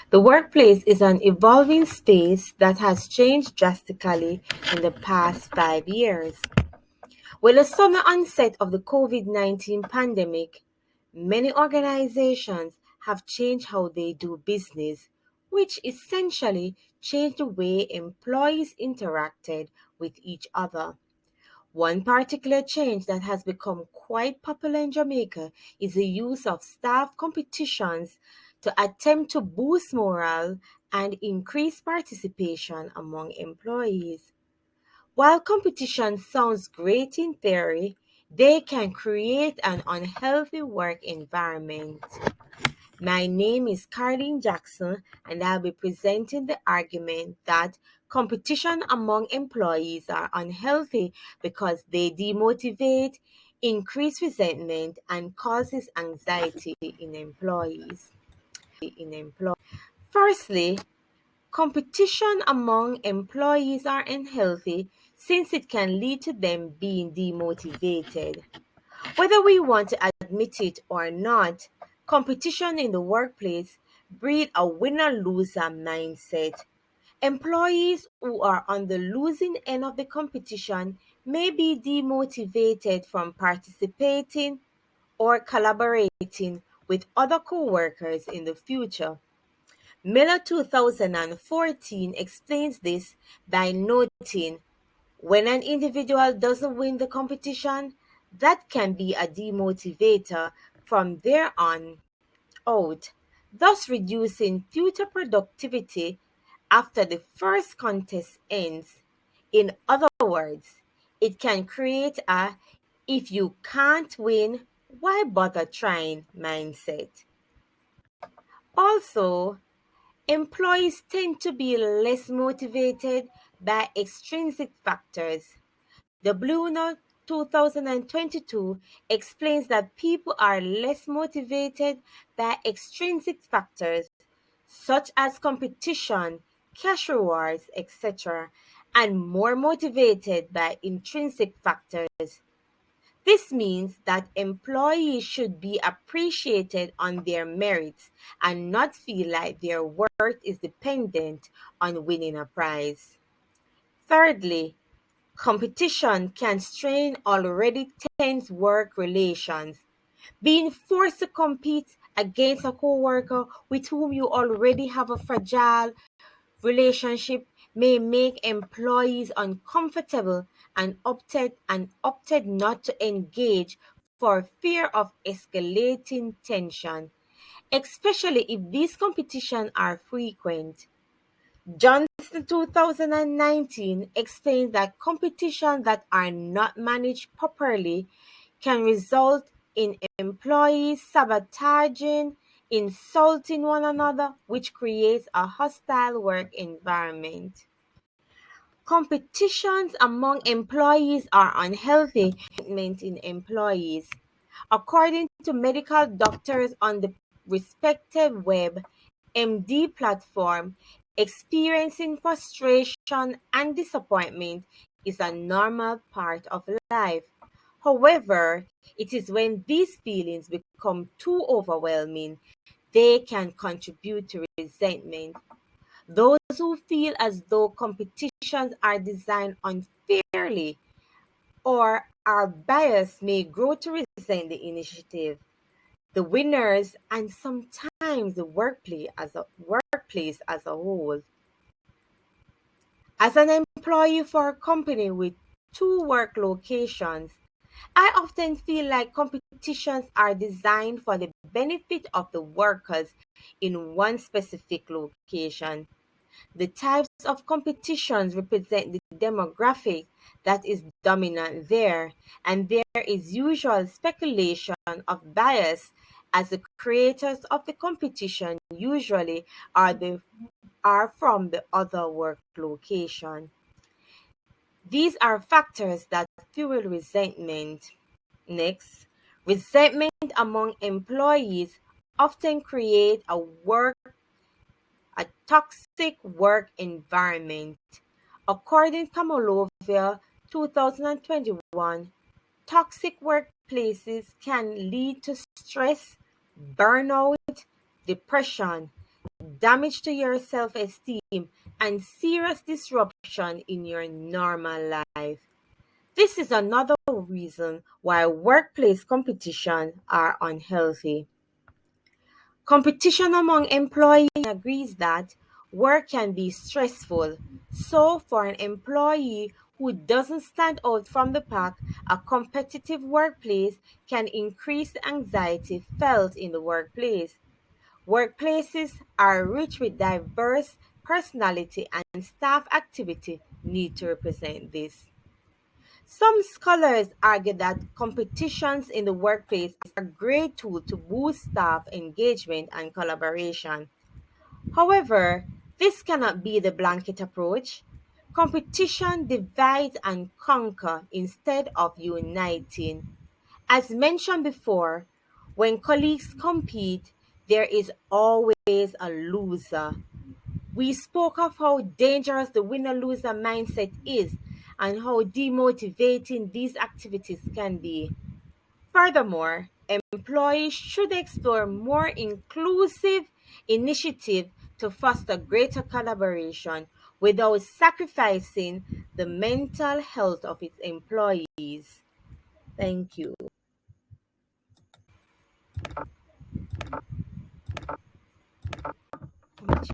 The workplace is an evolving space that has changed drastically in the past 5 years. With the sudden onset of the COVID-19 pandemic, many organizations have changed how they do business, which essentially changed the way employees interacted with each other. One particular change that has become quite popular in Jamaica is the use of staff competitions to attempt to boost morale and increase participation among employees. While competition sounds great in theory, they can create an unhealthy work environment. My name is Carlene Jackson, and I'll be presenting the argument that competition among employees are unhealthy because they demotivate, increase resentment, and causes anxiety in employees. Firstly, competition among employees are unhealthy since it can lead to them being demotivated. Whether we want to admit it or not, competition in the workplace breeds a winner-loser mindset. Employees who are on the losing end of the competition may be demotivated from participating or collaborating with other coworkers in the future. Miller 2014 explains this by noting when an individual doesn't win the competition, that can be a demotivator from there on out, thus reducing future productivity after the first contest ends. In other words, it can create a if you can't win, why bother trying mindset. Also, employees tend to be less motivated by extrinsic factors. The Blue Note 2022 explains that people are less motivated by extrinsic factors such as competition, cash rewards, etc., and more motivated by intrinsic factors. This means that employees should be appreciated on their merits and not feel like their worth is dependent on winning a prize. Thirdly, competition can strain already tense work relations. Being forced to compete against a coworker with whom you already have a fragile relationship may make employees uncomfortable and opted not to engage for fear of escalating tension, especially if these competitions are frequent. Johnson 2019 explains that competitions that are not managed properly can result in employees sabotaging, insulting one another, which creates a hostile work environment. Competitions among employees are unhealthy in employees. According to medical doctors on the respective WebMD platform, experiencing frustration and disappointment is a normal part of life. However, it is when these feelings become too overwhelming, they can contribute to resentment. Those who feel as though competitions are designed unfairly or are biased may grow to resent the initiative, the winners, and sometimes the workplace as a whole. As an employee for a company with two work locations, I often feel like competitions are designed for the benefit of the workers in one specific location. The types of competitions represent the demographic that is dominant there, and there is usual speculation of bias as the creators of the competition usually are from the other work location. These are factors that fuel resentment. Next, resentment among employees often create a toxic work environment. According to Kamalovia 2021, toxic workplaces can lead to stress, burnout, depression, damage to your self esteem, and serious disruption in your normal life. This is another reason why workplace competition are unhealthy. Competition among employees agrees that work can be stressful. So, for an employee who doesn't stand out from the pack, a competitive workplace can increase the anxiety felt in the workplace. Workplaces are rich with diverse personality and staff activity need to represent this. Some scholars argue that competitions in the workplace are a great tool to boost staff engagement and collaboration. However, this cannot be the blanket approach. Competition divides and conquers instead of uniting. As mentioned before, when colleagues compete, there is always a loser. We spoke of how dangerous the winner loser mindset is and how demotivating these activities can be. Furthermore, employees should explore more inclusive initiatives to foster greater collaboration without sacrificing the mental health of its employees. Thank you.